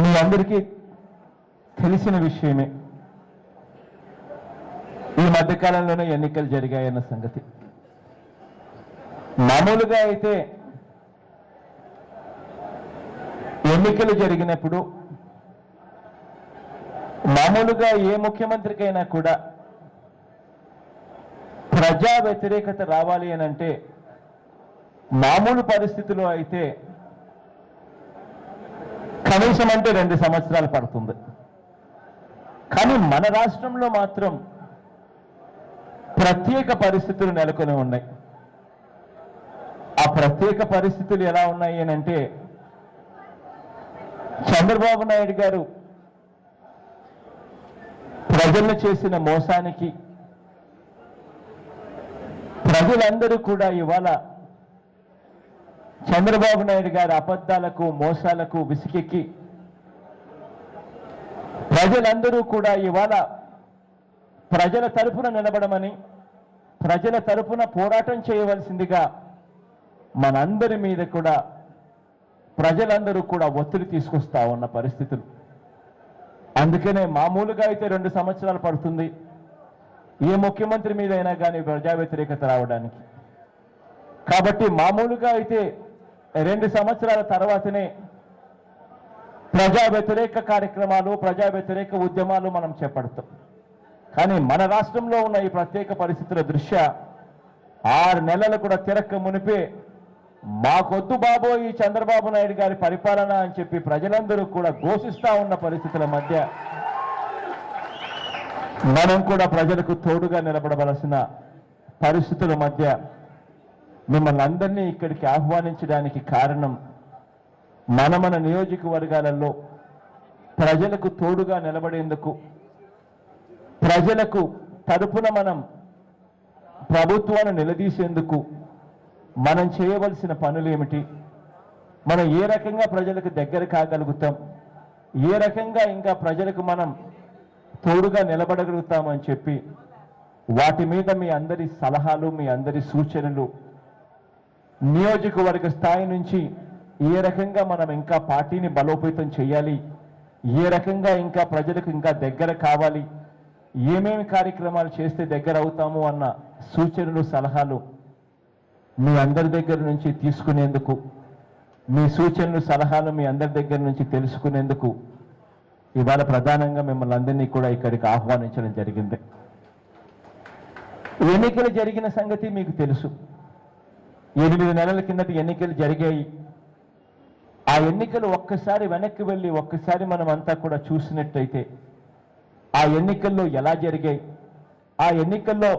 మీ అందరికీ తెలిసిన విషయమే, ఈ మధ్యకాలంలోనే ఎన్నికలు జరిగాయన్న సంగతి. మామూలుగా అయితే ఎన్నికలు జరిగినప్పుడు మామూలుగా ఏ ముఖ్యమంత్రికైనా కూడా ప్రజా వ్యతిరేకత రావాలి అని అంటే మామూలు పరిస్థితుల్లో అయితే కనీసం అంటే 2 సంవత్సరాలు పడుతుంది. కానీ మన రాష్ట్రంలో మాత్రం ప్రత్యేక పరిస్థితులు నెలకొని ఉన్నాయి. ఆ ప్రత్యేక పరిస్థితులు ఎలా ఉన్నాయి అని అంటే, చంద్రబాబు నాయుడు గారు ప్రజలను చేసిన మోసానికి ప్రజలందరూ కూడా ఇవాళ చంద్రబాబు నాయుడు గారి అబద్ధాలకు మోసాలకు విసికెక్కి ప్రజలందరూ కూడా ఇవాళ ప్రజల తరపున నిలబడమని, ప్రజల తరపున పోరాటం చేయవలసిందిగా మనందరి మీద కూడా ప్రజలందరూ కూడా ఒత్తిడి తీసుకొస్తా ఉన్న పరిస్థితులు. అందుకనే మామూలుగా అయితే 2 సంవత్సరాలు పడుతుంది ఏ ముఖ్యమంత్రి మీద అయినా కానీ ప్రజా వ్యతిరేకత రావడానికి. కాబట్టి మామూలుగా అయితే 2 సంవత్సరాల తర్వాతనే ప్రజా వ్యతిరేక కార్యక్రమాలు, ప్రజా వ్యతిరేక ఉద్యమాలు మనం చేపడతాం. కానీ మన రాష్ట్రంలో ఉన్న ఈ ప్రత్యేక పరిస్థితుల దృష్ట్యా 6 నెలలు కూడా తిరక్క మునిపే మాకొద్దు బాబో ఈ చంద్రబాబు నాయుడు గారి పరిపాలన అని చెప్పి ప్రజలందరూ కూడా ఘోషిస్తా ఉన్న పరిస్థితుల మధ్య మనం కూడా ప్రజలకు తోడుగా నిలబడవలసిన పరిస్థితుల మధ్య మిమ్మల్ని అందరినీ ఇక్కడికి ఆహ్వానించడానికి కారణం, మన నియోజకవర్గాలలో ప్రజలకు తోడుగా నిలబడేందుకు, ప్రజలకు తరపున మనం ప్రభుత్వాన్ని నిలదీసేందుకు మనం చేయవలసిన పనులు ఏమిటి, మనం ఏ రకంగా ప్రజలకు దగ్గర కాగలుగుతాం, ఏ రకంగా ఇంకా ప్రజలకు మనం తోడుగా నిలబడగలుగుతామని చెప్పి వాటి మీద మీ అందరి సలహాలు, మీ అందరి సూచనలు, నియోజకవర్గ స్థాయి నుంచి ఏ రకంగా మనం ఇంకా పార్టీని బలోపేతం చేయాలి, ఏ రకంగా ఇంకా ప్రజలకు ఇంకా దగ్గర కావాలి, ఏమేమి కార్యక్రమాలు చేస్తే దగ్గర అవుతాము అన్న సూచనలు, సలహాలు మీ అందరి దగ్గర నుంచి తీసుకునేందుకు, మీ సూచనలు, సలహాలు మీ అందరి దగ్గర నుంచి తెలుసుకునేందుకు ఇవాళ ప్రధానంగా మిమ్మల్ని అందరినీ కూడా ఇక్కడికి ఆహ్వానించడం జరిగింది. ఎన్నికలు జరిగిన సంగతి మీకు తెలుసు. 8 నెలల కిందట ఎన్నికలు జరిగాయి. ఆ ఎన్నికలు ఒక్కసారి వెనక్కి వెళ్ళి ఒక్కసారి మనం అంతా కూడా చూసినట్టయితే ఆ ఎన్నికల్లో ఎలా జరిగాయి, ఆ ఎన్నికల్లో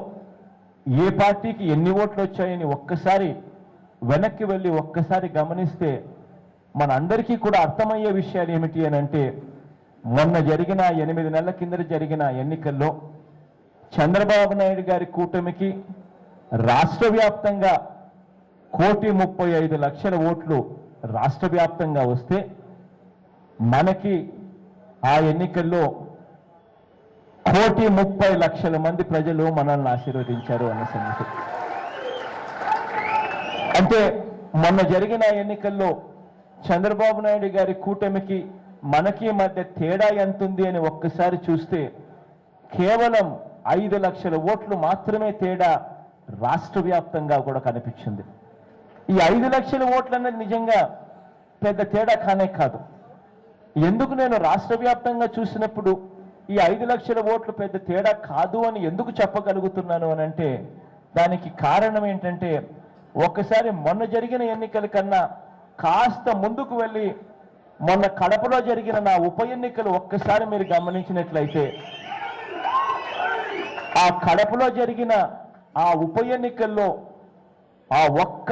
ఏ పార్టీకి ఎన్ని ఓట్లు వచ్చాయని ఒక్కసారి వెనక్కి వెళ్ళి ఒక్కసారి గమనిస్తే మన అందరికీ కూడా అర్థమయ్యే విషయాలు ఏమిటి అని అంటే, మొన్న జరిగిన 8 నెలల కిందట జరిగిన ఎన్నికల్లో చంద్రబాబు నాయుడు గారి కూటమికి రాష్ట్ర వ్యాప్తంగా 1,35,00,000 ఓట్లు రాష్ట్ర వ్యాప్తంగా వస్తే, మనకి ఆ ఎన్నికల్లో 1,30,00,000 మంది ప్రజలు మనల్ని ఆశీర్వదించారు అన్న సంగతి. అంటే మొన్న జరిగిన ఎన్నికల్లో చంద్రబాబు నాయుడు గారి కూటమికి మనకి మధ్య తేడా ఎంతుంది అని ఒక్కసారి చూస్తే కేవలం 5 లక్షల ఓట్లు మాత్రమే తేడా రాష్ట్ర వ్యాప్తంగా కూడా కనిపించింది. ఈ 5 లక్షల ఓట్లు అనేది నిజంగా పెద్ద తేడా కానే కాదు. ఎందుకు నేను రాష్ట్ర వ్యాప్తంగా చూసినప్పుడు ఈ 5 లక్షల ఓట్లు పెద్ద తేడా కాదు అని ఎందుకు చెప్పగలుగుతున్నాను అని అంటే, దానికి కారణం ఏంటంటే, ఒక్కసారి మొన్న జరిగిన ఎన్నికల కన్నా కాస్త ముందుకు వెళ్ళి మొన్న కడపలో జరిగిన నా ఉప ఎన్నికలు ఒక్కసారి మీరు గమనించినట్లయితే, ఆ కడపలో జరిగిన ఆ ఉప ఎన్నికల్లో ఆ ఒక్క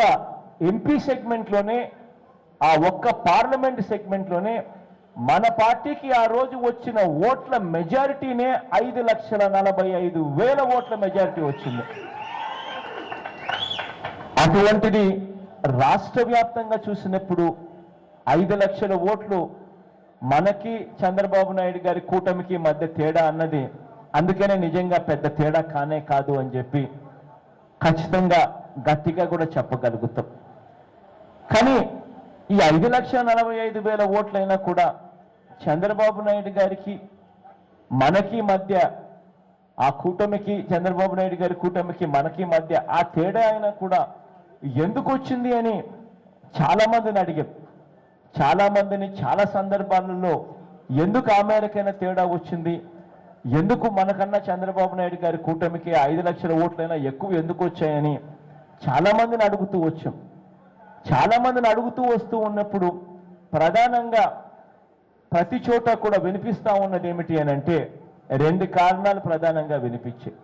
ఎంపీ సెగ్మెంట్లోనే, ఆ ఒక్క పార్లమెంట్ సెగ్మెంట్లోనే మన పార్టీకి ఆ రోజు వచ్చిన ఓట్ల మెజారిటీనే 5,45,000 ఓట్ల మెజారిటీ వచ్చింది. అటువంటిది రాష్ట్ర వ్యాప్తంగా చూసినప్పుడు 5 లక్షల ఓట్లు మనకి చంద్రబాబు నాయుడు గారి కూటమికి మధ్య తేడా అన్నది అందుకనే నిజంగా పెద్ద తేడా కానే కాదు అని చెప్పి ఖచ్చితంగా గట్టిగా కూడా చెప్పగలుగుతాం. కానీ ఈ 5,45,000 ఓట్లైనా కూడా చంద్రబాబు నాయుడు గారికి మనకి మధ్య, ఆ కూటమికి, చంద్రబాబు నాయుడు గారి కూటమికి మనకి మధ్య ఆ తేడా అయినా కూడా ఎందుకు వచ్చింది అని చాలా మందిని అడిగాం. చాలా మందిని చాలా సందర్భాలలో ఎందుకు ఆ మేరకైనా తేడా వచ్చింది, ఎందుకు మనకన్నా చంద్రబాబు నాయుడు గారి కూటమికి 5 లక్షల ఓట్లైనా ఎక్కువ ఎందుకు వచ్చాయని చాలా మందిని అడుగుతూ వచ్చాం. చాలా మందిని అడుగుతూ వస్తూ ఉన్నప్పుడు ప్రధానంగా ప్రతి చోట కూడా వినిపిస్తా ఉన్నది ఏమిటి అని అంటే 2 కారణాలు ప్రధానంగా వినిపించాయి.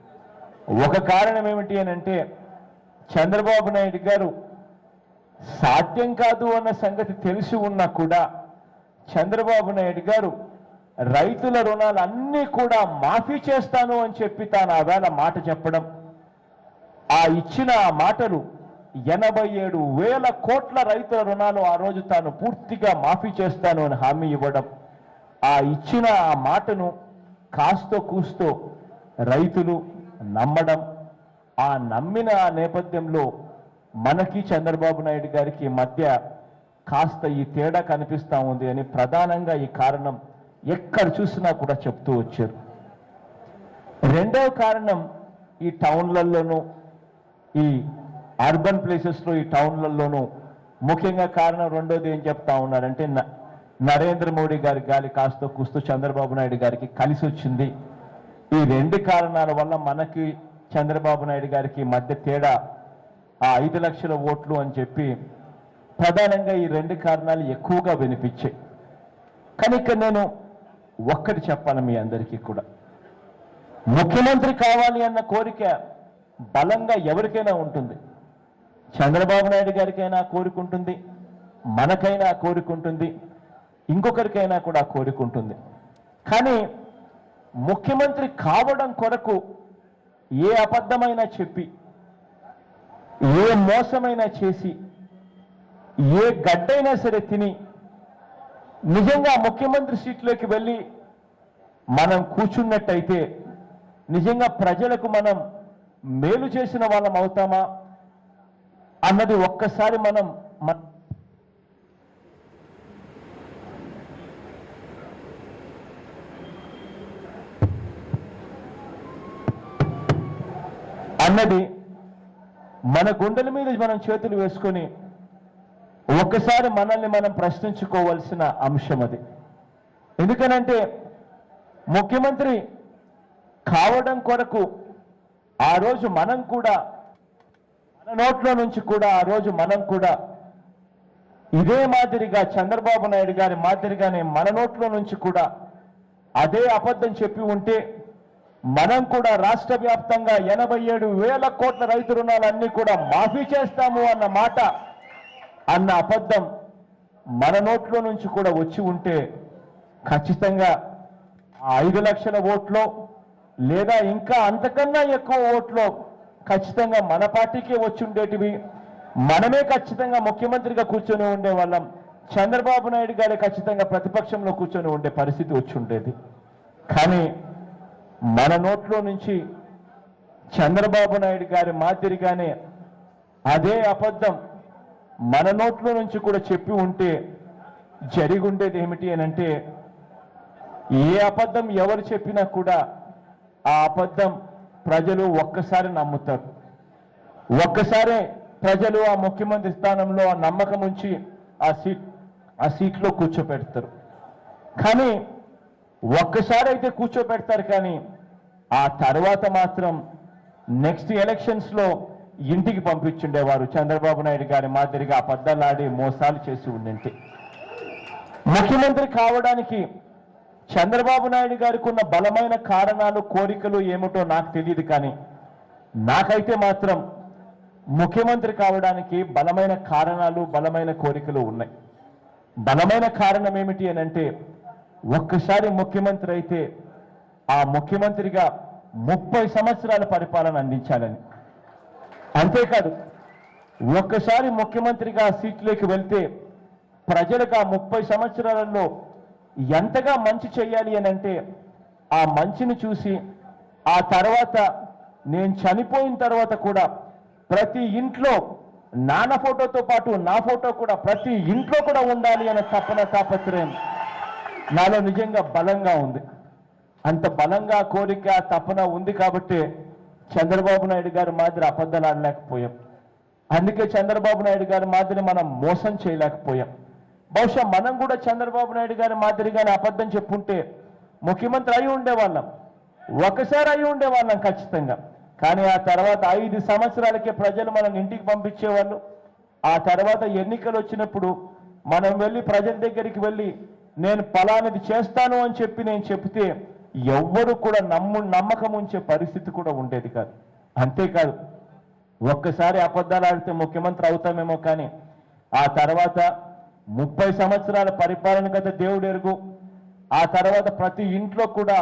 ఒక కారణం ఏమిటి అని అంటే చంద్రబాబు నాయుడు గారు సాధ్యం కాదు అన్న సంగతి తెలిసి ఉన్నా కూడా చంద్రబాబు నాయుడు గారు రైతుల రుణాలు అన్నీ కూడా మాఫీ చేస్తాను అని చెప్పి తాను ఆవేళ మాట చెప్పడం, ఆ ఇచ్చిన ఆ మాటలు 87,000 కోట్ల రైతుల రుణాలు ఆ రోజు తాను పూర్తిగా మాఫీ చేస్తాను అని హామీ ఇవ్వడం, ఆ ఇచ్చిన ఆ మాటను కాస్తో కూస్తో రైతులు నమ్మడం, ఆ నమ్మిన ఆ నేపథ్యంలో మనకి చంద్రబాబు నాయుడు గారికి మధ్య కాస్త ఈ తేడా కనిపిస్తా ఉంది అని ప్రధానంగా ఈ కారణం ఎక్కడ చూసినా కూడా చెప్తూ వచ్చారు. రెండవ కారణం ఈ టౌన్లలోనూ, ఈ అర్బన్ ప్లేసెస్లో, ఈ టౌన్లలోనూ ముఖ్యంగా కారణం రెండోది ఏం చెప్తా ఉన్నారంటే నరేంద్ర మోడీ గారి గాలి కాస్త కూస్తూ చంద్రబాబు నాయుడు గారికి కలిసి వచ్చింది. ఈ 2 కారణాల వల్ల మనకి చంద్రబాబు నాయుడు గారికి మధ్య తేడా ఆ 5 లక్షల ఓట్లు అని చెప్పి ప్రధానంగా ఈ 2 కారణాలు ఎక్కువగా వినిపించాయి. కానీ ఇక్కడ నేను ఒక్కటి చెప్పాలి మీ అందరికీ కూడా, ముఖ్యమంత్రి కావాలి అన్న కోరిక బలంగా ఎవరికైనా ఉంటుంది. చంద్రబాబు నాయుడు గారికైనా కోరిక ఉంటుంది, మనకైనా కోరిక ఉంటుంది, ఇంకొకరికైనా కూడా కోరిక ఉంటుంది. కానీ ముఖ్యమంత్రి కావడం కొరకు ఏ అబద్ధమైనా చెప్పి, ఏ మోసమైనా చేసి, ఏ గడ్డైనా సరే తిని నిజంగా ముఖ్యమంత్రి సీట్లోకి వెళ్ళి మనం కూర్చున్నట్టయితే నిజంగా ప్రజలకు మనం మేలు చేసిన వాళ్ళం అవుతామా అన్నది ఒక్కసారి మనం అన్నది మన గుండెల మీద మనం చేతులు వేసుకొని ఒక్కసారి మనల్ని మనం ప్రశ్నించుకోవాల్సిన అంశం అది. ఎందుకనంటే ముఖ్యమంత్రి కావడం కొరకు ఆ రోజు మనం కూడా మన నోట్లో నుంచి కూడా ఆ రోజు మనం కూడా ఇదే మాదిరిగా చంద్రబాబు నాయుడు గారి మాదిరిగానే మన నోట్లో నుంచి కూడా అదే అబద్ధం చెప్పి ఉంటే మనం కూడా రాష్ట్ర వ్యాప్తంగా 87,000 కోట్ల రైతు రుణాలన్నీ కూడా మాఫీ చేస్తాము అన్న మాట, అన్న అబద్ధం మన నోట్లో నుంచి కూడా వచ్చి ఉంటే ఖచ్చితంగా 5 లక్షల ఓట్లో లేదా ఇంకా అంతకన్నా ఎక్కువ ఓట్లో ఖచ్చితంగా మన పార్టీకే వచ్చి ఉండేటివి. మనమే ఖచ్చితంగా ముఖ్యమంత్రిగా కూర్చొని ఉండేవాళ్ళం, చంద్రబాబు నాయుడు గారే ఖచ్చితంగా ప్రతిపక్షంలో కూర్చొని ఉండే పరిస్థితి వచ్చి ఉండేది. కానీ మన నోట్లో నుంచి చంద్రబాబు నాయుడు గారి మాదిరిగానే అదే అబద్ధం మన నోట్లో నుంచి కూడా చెప్పి ఉంటే జరిగి ఉండేది ఏమిటి అని అంటే, ఏ అబద్ధం ఎవరు చెప్పినా కూడా ఆ అబద్ధం ప్రజలు ఒక్కసారి నమ్ముతారు. ఒక్కసారే ప్రజలు ఆ ముఖ్యమంత్రి స్థానంలో ఆ నమ్మకం ఉంచి ఆ సీట్లో కూర్చోపెడతారు. కానీ ఒక్కసారి అయితే కూర్చోపెడతారు, కానీ ఆ తర్వాత మాత్రం నెక్స్ట్ ఎలక్షన్స్లో ఇంటికి పంపించుండేవారు చంద్రబాబు నాయుడు గారి మాదిరిగా అబద్ధాలాడి మోసాలు చేసి ఉండింటే. ముఖ్యమంత్రి కావడానికి చంద్రబాబు నాయుడు గారికి ఉన్న బలమైన కారణాలు, కోరికలు ఏమిటో నాకు తెలియదు, కానీ నాకైతే మాత్రం ముఖ్యమంత్రి కావడానికి బలమైన కారణాలు, బలమైన కోరికలు ఉన్నాయి. బలమైన కారణం ఏమిటి అని అంటే, ఒక్కసారి ముఖ్యమంత్రి అయితే ఆ ముఖ్యమంత్రిగా 30 సంవత్సరాల పరిపాలన అందించాలని. అంతేకాదు, ఒక్కసారి ముఖ్యమంత్రిగా సీట్లోకి వెళ్తే ప్రజలకు ఆ 30 సంవత్సరాలలో ఎంతగా మంచి చేయాలి అని అంటే, ఆ మంచిని చూసి ఆ తర్వాత నేను చనిపోయిన తర్వాత కూడా ప్రతి ఇంట్లో నాన్న ఫోటోతో పాటు నా ఫోటో కూడా ప్రతి ఇంట్లో కూడా ఉండాలి అనే తపన, తాపత్రయం నాలో నిజంగా బలంగా ఉంది. అంత బలంగా కోరిక తపన ఉంది కాబట్టి చంద్రబాబు నాయుడు గారి మాదిరి అబద్ధాలు ఆడలేకపోయాం. అందుకే చంద్రబాబు నాయుడు గారి మాదిరి మనం మోసం చేయలేకపోయాం. బహుశా మనం కూడా చంద్రబాబు నాయుడు గారి మాదిరిగానే అబద్ధం చెప్పుంటే ముఖ్యమంత్రి అయి ఉండేవాళ్ళం, ఒకసారి అయి ఉండేవాళ్ళం ఖచ్చితంగా. కానీ ఆ తర్వాత 5 సంవత్సరాలకే ప్రజలు మనం ఇంటికి పంపించేవాళ్ళు. ఆ తర్వాత ఎన్నికలు వచ్చినప్పుడు మనం వెళ్ళి ప్రజల దగ్గరికి వెళ్ళి నేను పలానది చేస్తాను అని చెప్పి నేను చెప్తే ఎవ్వరు కూడా నమ్మకం ఉంచే పరిస్థితి కూడా ఉండేది కాదు. అంతేకాదు, ఒక్కసారి అబద్ధాలు ఆడితే ముఖ్యమంత్రి అవుతామేమో, కానీ ఆ తర్వాత 30 సంవత్సరాల పరిపాలన కదా దేవుడు ఎరుగు. ఆ తర్వాత ప్రతి ఇంట్లో కూడా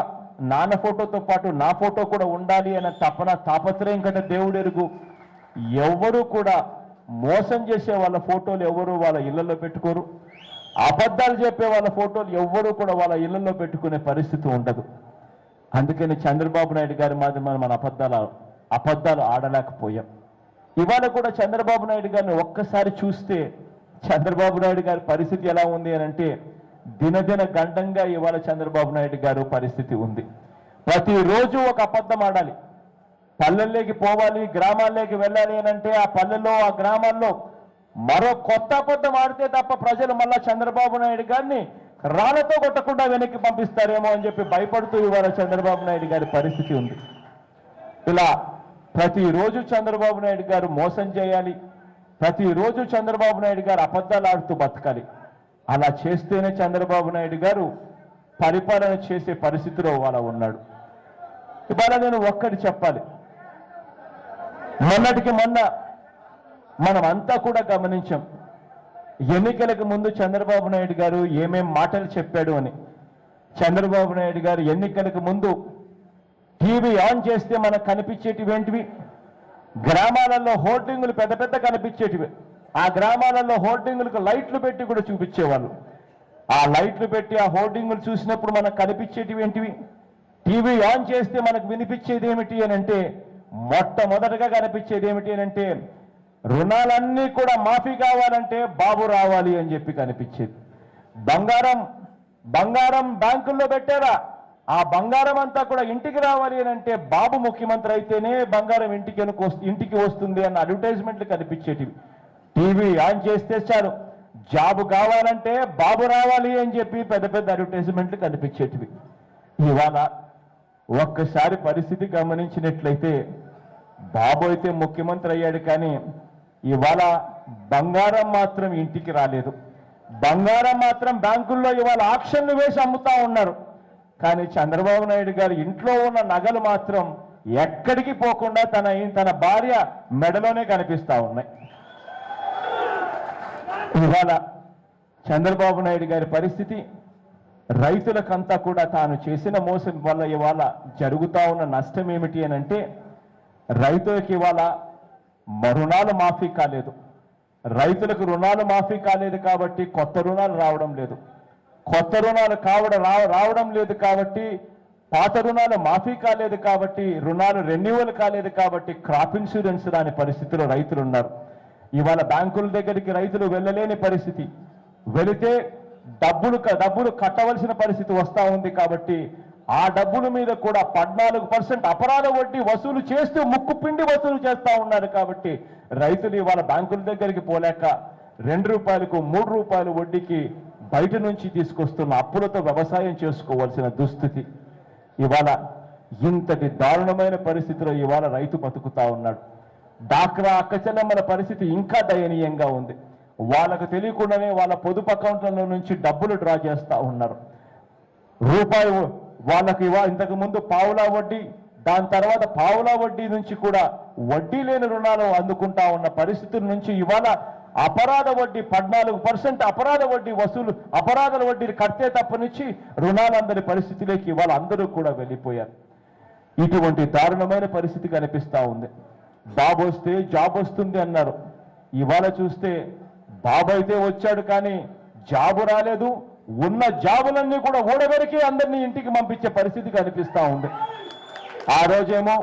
నాన్న ఫోటోతో పాటు నా ఫోటో కూడా ఉండాలి అన్న తాపత్రయం కదా దేవుడు ఎరుగు. ఎవరు కూడా మోసం చేసే వాళ్ళ ఫోటోలు ఎవరు వాళ్ళ ఇళ్లలో పెట్టుకోరు. అబద్ధాలు చెప్పే వాళ్ళ ఫోటోలు ఎవ్వరూ కూడా వాళ్ళ ఇళ్లలో పెట్టుకునే పరిస్థితి ఉండదు. అందుకని చంద్రబాబు నాయుడు గారి మాదిరి మన అబద్ధాలు ఆడలేకపోయాం. ఇవాళ కూడా చంద్రబాబు నాయుడు గారిని ఒక్కసారి చూస్తే చంద్రబాబు నాయుడు గారి పరిస్థితి ఎలా ఉంది అని అంటే దినదిన గండంగా ఇవాళ చంద్రబాబు నాయుడు గారు పరిస్థితి ఉంది. ప్రతిరోజు ఒక అబద్ధం ఆడాలి. పల్లెల్లోకి పోవాలి, గ్రామాల్లోకి వెళ్ళాలి అని అంటే ఆ పల్లెల్లో ఆ గ్రామాల్లో మరో కొత్త అబద్ధం ఆడితే తప్ప ప్రజలు మళ్ళా చంద్రబాబు నాయుడు గారిని రాళ్లతో కొట్టకుండా వెనక్కి పంపిస్తారేమో అని చెప్పి భయపడుతూ ఇవాళ చంద్రబాబు నాయుడు గారి పరిస్థితి ఉంది. ఇలా ప్రతిరోజు చంద్రబాబు నాయుడు గారు మోసం చేయాలి, ప్రతిరోజు చంద్రబాబు నాయుడు గారు అబద్ధాలు ఆడుతూ బతకాలి. అలా చేస్తేనే చంద్రబాబు నాయుడు గారు పరిపాలన చేసే పరిస్థితిలో ఇవాళ ఉన్నాడు. ఇవాళ నేను ఒక్కటి చెప్పాలి. మొన్నటికి మొన్న మనం అంతా కూడా గమనించాం, ఎన్నికలకు ముందు చంద్రబాబు నాయుడు గారు ఏమేం మాటలు చెప్పాడు అని. చంద్రబాబు నాయుడు గారు ఎన్నికలకు ముందు టీవీ ఆన్ చేస్తే మనకు కనిపించేటివి ఏంటివి? గ్రామాలలో హోర్డింగులు పెద్ద పెద్ద కనిపించేటివి. ఆ గ్రామాలలో హోర్డింగులకు లైట్లు పెట్టి కూడా చూపించేవాళ్ళు. ఆ లైట్లు పెట్టి ఆ హోర్డింగులు చూసినప్పుడు మనకు కనిపించేటివి ఏంటివి? టీవీ ఆన్ చేస్తే మనకు వినిపించేది ఏమిటి అని అంటే, మొట్టమొదటగా కనిపించేది ఏమిటి అని అంటే, రుణాలన్నీ కూడా మాఫీ కావాలంటే బాబు రావాలి అని చెప్పి కనిపించేది. బంగారం బ్యాంకుల్లో పెట్టారా, ఆ బంగారం అంతా కూడా ఇంటికి రావాలి అని అంటే బాబు ముఖ్యమంత్రి అయితేనే బంగారం ఇంటికి వస్తుంది అన్న అడ్వర్టైజ్మెంట్లు కనిపించేటివి. టీవీ ఆన్ చేస్తే చాలు జాబు కావాలంటే బాబు రావాలి అని చెప్పి పెద్ద పెద్ద అడ్వర్టైజ్మెంట్లు కనిపించేటివి. ఇవాళ ఒక్కసారి పరిస్థితి గమనించినట్లయితే బాబు అయితే ముఖ్యమంత్రి అయ్యాడు, కానీ ఇవాళ బంగారం మాత్రం ఇంటికి రాలేదు. బంగారం మాత్రం బ్యాంకుల్లో ఇవాళ ఆక్షన్లు వేసి అమ్ముతా ఉన్నారు. కానీ చంద్రబాబు నాయుడు గారు ఇంట్లో ఉన్న నగలు మాత్రం ఎక్కడికి పోకుండా తన భార్య మెడలోనే కనిపిస్తా ఉన్నాయి. ఇవాళ చంద్రబాబు నాయుడు గారి పరిస్థితి, రైతులకంతా కూడా తాను చేసిన మోసం వల్ల ఇవాళ జరుగుతా ఉన్న నష్టం ఏమిటి అని అంటే, రైతులకు ఇవాళ రుణాలు మాఫీ కాలేదు. రైతులకు రుణాలు మాఫీ కాలేదు కాబట్టి కొత్త రుణాలు రావడం లేదు. కొత్త రుణాలు రావడం లేదు కాబట్టి పాత రుణాలు మాఫీ కాలేదు కాబట్టి రుణాలు రెన్యువల్ కాలేదు కాబట్టి క్రాప్ ఇన్సూరెన్స్ రాని పరిస్థితిలో రైతులు ఉన్నారు. ఇవాళ బ్యాంకుల దగ్గరికి రైతులు వెళ్ళలేని పరిస్థితి, వెళితే డబ్బులు కట్టవలసిన పరిస్థితి వస్తూ ఉంది. కాబట్టి ఆ డబ్బుల మీద కూడా 14% అపరాధ వడ్డీ వసూలు చేస్తూ ముక్కు పిండి వసూలు చేస్తూ ఉన్నారు. కాబట్టి రైతులు ఇవాళ బ్యాంకుల దగ్గరికి పోలేక 2 రూపాయలకు 3 రూపాయల వడ్డీకి బయట నుంచి తీసుకొస్తున్న అప్పులతో వ్యవసాయం చేసుకోవాల్సిన దుస్థితి. ఇవాళ ఇంతటి దారుణమైన పరిస్థితిలో ఇవాళ రైతు బతుకుతా ఉన్నాడు. డాక్రా అక్కచెల్లెమ్మల పరిస్థితి ఇంకా దయనీయంగా ఉంది. వాళ్ళకు తెలియకుండానే వాళ్ళ పొదుపు అకౌంట్ల నుంచి డబ్బులు డ్రా చేస్తూ ఉన్నారు. రూపాయి వాళ్ళకి ఇంతకు ముందు పావులా వడ్డీ, దాని తర్వాత పావులా వడ్డీ నుంచి కూడా వడ్డీ లేని రుణాలు అందుకుంటా ఉన్న పరిస్థితుల నుంచి ఇవాళ అపరాధ వడ్డీ 14% అపరాధ వడ్డీ వసూలు, అపరాధాల వడ్డీని కడితే తప్పనిచ్చి రుణాలందరి పరిస్థితిలోకి ఇవాళ అందరూ కూడా వెళ్ళిపోయారు. ఇటువంటి దారుణమైన పరిస్థితి కనిపిస్తా ఉంది. బాబు వస్తే జాబ్ వస్తుంది అన్నారు. ఇవాళ చూస్తే బాబు అయితే వచ్చాడు కానీ జాబు రాలేదు. ఉన్న జాబులన్నీ కూడా ఓడబెరికి అందరినీ ఇంటికి పంపించే పరిస్థితి కనిపిస్తా ఉంది. ఆ రోజేమో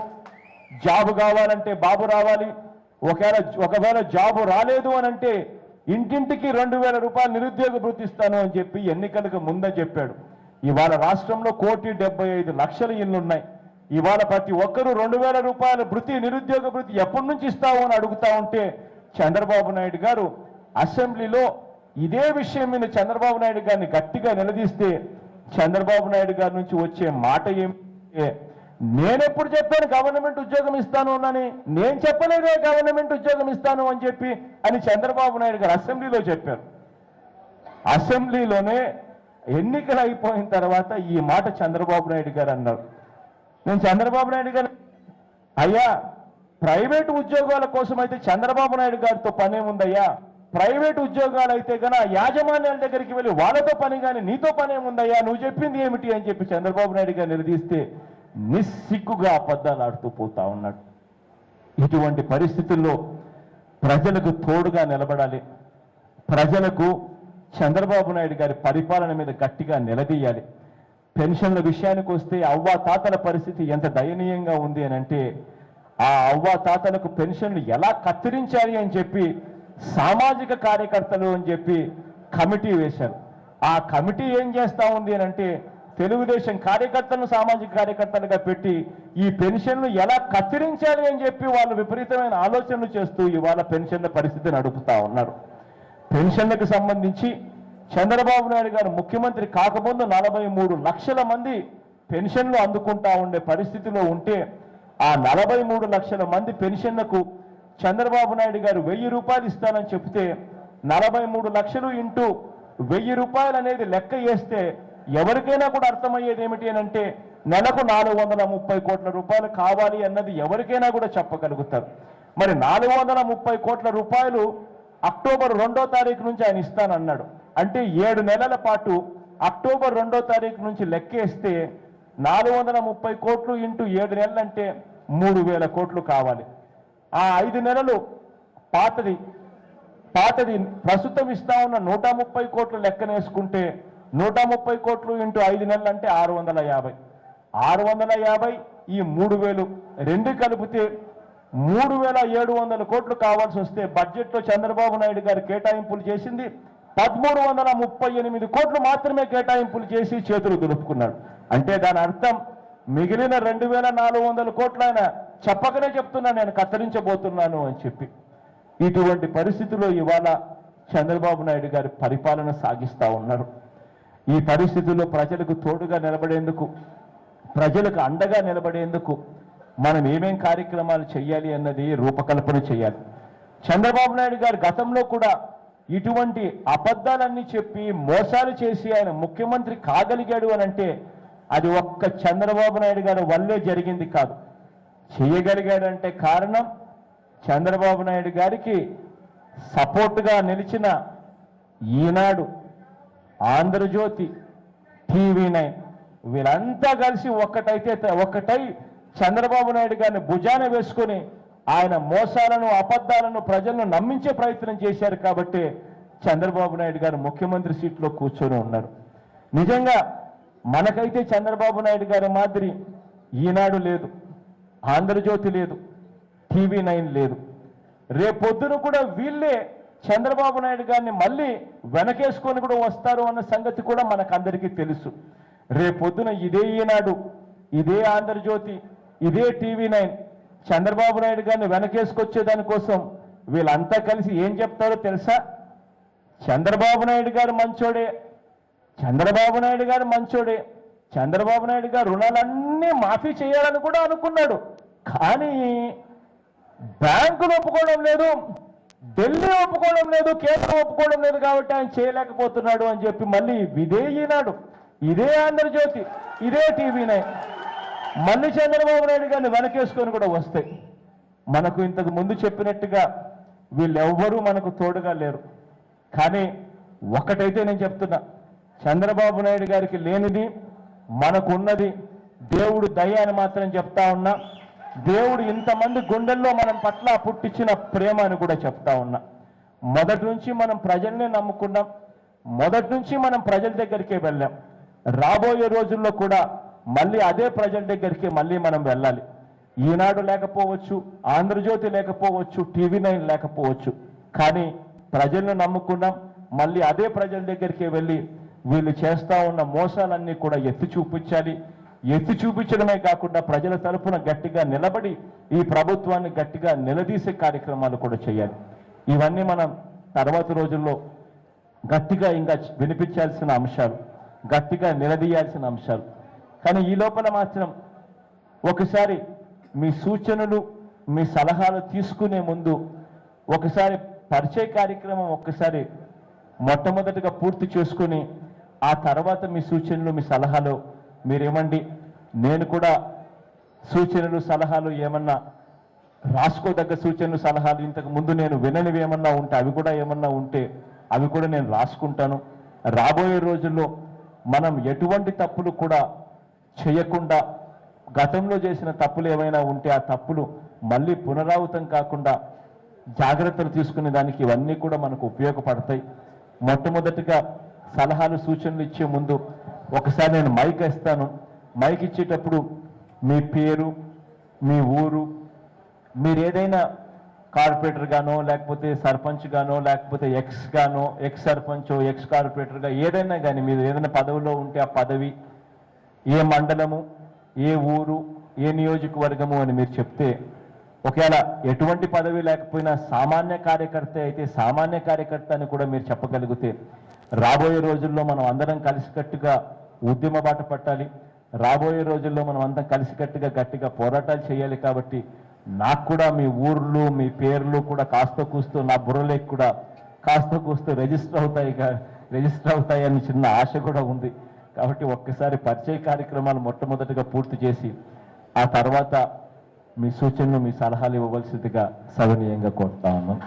జాబు కావాలంటే బాబు రావాలి, ఒకవేళ జాబు రాలేదు అని అంటే ఇంటింటికి 2000 రూపాయలు నిరుద్యోగ భృతి ఇస్తాను అని చెప్పి ఎన్నికలకు ముందే చెప్పాడు. ఇవాళ రాష్ట్రంలో 1,75,00,000 ఇళ్ళు ఉన్నాయి. ఇవాళ ప్రతి ఒక్కరూ 2,000 రూపాయల భృతి, నిరుద్యోగ భృతి ఎప్పటి నుంచి ఇస్తావు అని అడుగుతా ఉంటే చంద్రబాబు నాయుడు గారు అసెంబ్లీలో ఇదే విషయం మీద చంద్రబాబు నాయుడు గారిని గట్టిగా నిలదీస్తే చంద్రబాబు నాయుడు గారి నుంచి వచ్చే మాట ఏమిటంటే, నేనెప్పుడు చెప్పాను గవర్నమెంట్ ఉద్యోగం ఇస్తాను అని, నేను చెప్పలేదే గవర్నమెంట్ ఉద్యోగం ఇస్తాను అని చెప్పి అని చంద్రబాబు నాయుడు గారు అసెంబ్లీలో చెప్పారు. అసెంబ్లీలోనే ఎన్నికలు అయిపోయిన తర్వాత ఈ మాట చంద్రబాబు నాయుడు గారు అన్నారు. నేను చంద్రబాబు నాయుడు గారు, అయ్యా ప్రైవేటు ఉద్యోగాల కోసం అయితే చంద్రబాబు నాయుడు గారితో పనేముందయ్యా, ప్రైవేటు ఉద్యోగాలు అయితే కన్నా యాజమాన్యాల దగ్గరికి వెళ్ళి వాళ్ళతో పని కానీ నీతో పనేముందయ్యా, నువ్వు చెప్పింది ఏమిటి అని చెప్పి చంద్రబాబు నాయుడు గారు నిలదీస్తే నిస్సిగ్గుగా అబద్ధాలు ఆడుతూ పోతా ఉన్నాడు. ఇటువంటి పరిస్థితుల్లో ప్రజలకు తోడుగా నిలబడాలి, ప్రజలకు చంద్రబాబు నాయుడు గారి పరిపాలన మీద గట్టిగా నిలదీయాలి. పెన్షన్ల విషయానికి వస్తే అవ్వా తాతల పరిస్థితి ఎంత దయనీయంగా ఉంది అని అంటే, ఆ అవ్వా తాతలకు పెన్షన్లు ఎలా కత్తిరించాలి అని చెప్పి సామాజిక కార్యకర్తలు అని చెప్పి కమిటీ వేశారు. ఆ కమిటీ ఏం చేస్తా ఉంది అని అంటే, తెలుగుదేశం కార్యకర్తలను సామాజిక కార్యకర్తలుగా పెట్టి ఈ పెన్షన్లు ఎలా కత్తిరించాలి అని చెప్పి వాళ్ళు విపరీతమైన ఆలోచనలు చేస్తూ ఇవాళ పెన్షన్ల పరిస్థితి నడుపుతా ఉన్నారు. పెన్షన్లకు సంబంధించి చంద్రబాబు నాయుడు గారు ముఖ్యమంత్రి కాకముందు 43 లక్షల మంది పెన్షన్లు అందుకుంటా ఉండే పరిస్థితిలో ఉంటే, ఆ 43 లక్షల మంది పెన్షన్లకు చంద్రబాబు నాయుడు గారు 1000 రూపాయలు ఇస్తానని చెప్తే 43 లక్షలు ఇంటూ 1000 రూపాయలు అనేది లెక్క వేస్తే ఎవరికైనా కూడా అర్థమయ్యేది ఏమిటి అని అంటే, నెలకు 430 కోట్ల రూపాయలు కావాలి అన్నది ఎవరికైనా కూడా చెప్పగలుగుతారు. మరి 430 కోట్ల రూపాయలు అక్టోబర్ 2వ తారీఖు నుంచి ఆయన ఇస్తానన్నాడు. అంటే 7 నెలల పాటు అక్టోబర్ 2వ తారీఖు నుంచి లెక్కేస్తే 430 కోట్లు ఇంటూ 7 నెలలు అంటే 3,000 కోట్లు కావాలి. ఆ 5 నెలలు పాతది ప్రస్తుతం ఇస్తా ఉన్న 130 కోట్లు లెక్కనేసుకుంటే 130 కోట్లు ఇంటూ 5 నెలలు అంటే 650 ఈ 3,000 రెండు కలిపితే 3,700 కోట్లు కావాల్సి వస్తే బడ్జెట్లో చంద్రబాబు నాయుడు గారు కేటాయింపులు చేసింది 1,338 కోట్లు మాత్రమే కేటాయింపులు చేసి చేతులు దులుపుకున్నాడు. అంటే దాని అర్థం మిగిలిన 2,400 కోట్లు ఆయన చెప్పకనే చెప్తున్నా నేను కత్తిరించబోతున్నాను అని చెప్పి. ఇటువంటి పరిస్థితుల్లో ఇవాళ చంద్రబాబు నాయుడు గారి పరిపాలన సాగిస్తా ఉన్నారు. ఈ పరిస్థితుల్లో ప్రజలకు తోడుగా నిలబడేందుకు, ప్రజలకు అండగా నిలబడేందుకు మనం ఏమేం కార్యక్రమాలు చేయాలి అన్నది రూపకల్పన చేయాలి. చంద్రబాబు నాయుడు గారు గతంలో కూడా ఇటువంటి అబద్ధాలన్నీ చెప్పి మోసాలు చేసి ఆయన ముఖ్యమంత్రి కాగలిగాడు అని అంటే అది ఒక్క చంద్రబాబు నాయుడు గారి వల్లే జరిగింది కాదు. చేయగలిగాడంటే కారణం చంద్రబాబు నాయుడు గారికి సపోర్టుగా నిలిచిన ఈనాడు, ఆంధ్రజ్యోతి, TV9 వీళ్ళంతా కలిసి ఒక్కటై చంద్రబాబు నాయుడు గారిని భుజాన వేసుకొని ఆయన మోసాలను, అబద్ధాలను ప్రజలను నమ్మించే ప్రయత్నం చేశారు. కాబట్టి చంద్రబాబు నాయుడు గారు ముఖ్యమంత్రి సీట్లో కూర్చొని ఉన్నారు. నిజంగా మనకైతే చంద్రబాబు నాయుడు గారి మాదిరి ఈనాడు లేదు, ఆంధ్రజ్యోతి లేదు, TV9 లేదు. రేపొద్దున కూడా వీళ్ళే చంద్రబాబు నాయుడు గారిని మళ్ళీ వెనకేసుకొని కూడా వస్తారు అన్న సంగతి కూడా మనకందరికీ తెలుసు. రేపొద్దున ఇదే ఈనాడు, ఇదే ఆంధ్రజ్యోతి, ఇదే TV9 చంద్రబాబు నాయుడు గారిని వెనకేసుకొచ్చే దానికోసం వీళ్ళంతా కలిసి ఏం చెప్తారో తెలుసా? చంద్రబాబు నాయుడు గారు మంచోడే, చంద్రబాబు నాయుడు గారు మంచోడే, చంద్రబాబు నాయుడు గారు రుణాలన్నీ మాఫీ చేయాలని కూడా అనుకున్నాడు. కానీ బ్యాంకులు ఒప్పుకోవడం లేదు, ఢిల్లీ ఒప్పుకోవడం లేదు, కేంద్రం ఒప్పుకోవడం లేదు కాబట్టి ఆయన చేయలేకపోతున్నాడు అని చెప్పి మళ్ళీ ఇదే ఈనాడు, ఇదే ఆంధ్రజ్యోతి, ఇదే TV9 మళ్ళీ చంద్రబాబు నాయుడు గారిని వెనకేసుకొని కూడా వస్తాయి. మనకు ఇంతకు ముందు చెప్పినట్టుగా వీళ్ళెవ్వరూ మనకు తోడుగా లేరు. కానీ ఒకటైతే నేను చెప్తున్నా, చంద్రబాబు నాయుడు గారికి లేనిది మనకున్నది దేవుడు దయ అని మాత్రం చెప్తా ఉన్నా. దేవుడు ఇంతమంది గుండెల్లో మనం పట్ల పుట్టించిన ప్రేమ అని కూడా చెప్తా ఉన్నా. మొదటి నుంచి మనం ప్రజల్ని నమ్ముకున్నాం, మొదటి నుంచి మనం ప్రజల దగ్గరికే వెళ్ళాం. రాబోయే రోజుల్లో కూడా మళ్ళీ అదే ప్రజల దగ్గరికి మళ్ళీ మనం వెళ్ళాలి. ఈనాడు లేకపోవచ్చు, ఆంధ్రజ్యోతి లేకపోవచ్చు, TV9 లేకపోవచ్చు, కానీ ప్రజలను నమ్ముకున్నాం. మళ్ళీ అదే ప్రజల దగ్గరికి వెళ్ళి వీళ్ళు చేస్తా ఉన్న మోసాలన్నీ కూడా ఎత్తి చూపించాలి. ఎత్తి చూపించడమే కాకుండా ప్రజల తరపున గట్టిగా నిలబడి ఈ ప్రభుత్వాన్ని గట్టిగా నిలదీసే కార్యక్రమాలు కూడా చేయాలి. ఇవన్నీ మనం తర్వాత రోజుల్లో గట్టిగా ఇంకా వినిపించాల్సిన అంశాలు, గట్టిగా నిలదీయాల్సిన అంశాలు. కానీ ఈ లోపల మాత్రం ఒకసారి మీ సూచనలు మీ సలహాలు తీసుకునే ముందు ఒకసారి పరిచయ కార్యక్రమం ఒక్కసారి మొట్టమొదటిగా పూర్తి చేసుకుని ఆ తర్వాత మీ సూచనలు మీ సలహాలు మీరేమండి, నేను కూడా సూచనలు సలహాలు ఏమన్నా రాసుకోదగ్గ సూచనలు సలహాలు ఇంతకు ముందు నేను విననివి ఏమన్నా ఉంటే అవి కూడా ఏమన్నా ఉంటే అవి కూడా నేను రాసుకుంటాను. రాబోయే రోజుల్లో మనం ఎటువంటి తప్పులు కూడా చేయకుండా గతంలో చేసిన తప్పులు ఏమైనా ఉంటే ఆ తప్పులు మళ్ళీ పునరావృతం కాకుండా జాగ్రత్తలు తీసుకునే దానికి ఇవన్నీ కూడా మనకు ఉపయోగపడతాయి. మొట్టమొదటిగా సలహాలు సూచనలు ఇచ్చే ముందు ఒకసారి నేను మైక్ ఇస్తాను. మైక్ ఇచ్చేటప్పుడు మీ పేరు, మీ ఊరు, మీరు ఏదైనా కార్పొరేటర్ గానో లేకపోతే సర్పంచ్ గానో లేకపోతే ఎక్స్ గానో ఎక్స్ సర్పంచో ఎక్స్ కార్పొరేటర్గా ఏదైనా కానీ మీరు ఏదైనా పదవిలో ఉంటే ఆ పదవి, ఏ మండలము, ఏ ఊరు, ఏ నియోజకవర్గము అని మీరు చెప్తే ఒకవేళ ఎటువంటి పదవి లేకపోయినా సామాన్య కార్యకర్త అయితే సామాన్య కార్యకర్త అని కూడా మీరు చెప్పగలిగితే రాబోయే రోజుల్లో మనం అందరం కలిసికట్టుగా ఉద్యమ బాట పట్టాలి. రాబోయే రోజుల్లో మనం అందరం కలిసికట్టుగా గట్టిగా పోరాటాలు చేయాలి. కాబట్టి నాకు కూడా మీ ఊర్లు మీ పేర్లు కూడా కాస్త కూస్తూ నా బుర్రలేకి కూడా కాస్త కూస్తూ రిజిస్టర్ అవుతాయి అని చిన్న ఆశ కూడా ఉంది. కాబట్టి ఒక్కసారి పరిచయ కార్యక్రమాలు మొట్టమొదటిగా పూర్తి చేసి ఆ తర్వాత మీ సూచనలు మీ సలహాలు ఇవ్వవలసిందిగా సవినీయంగా కోరుతా ఉన్నాం.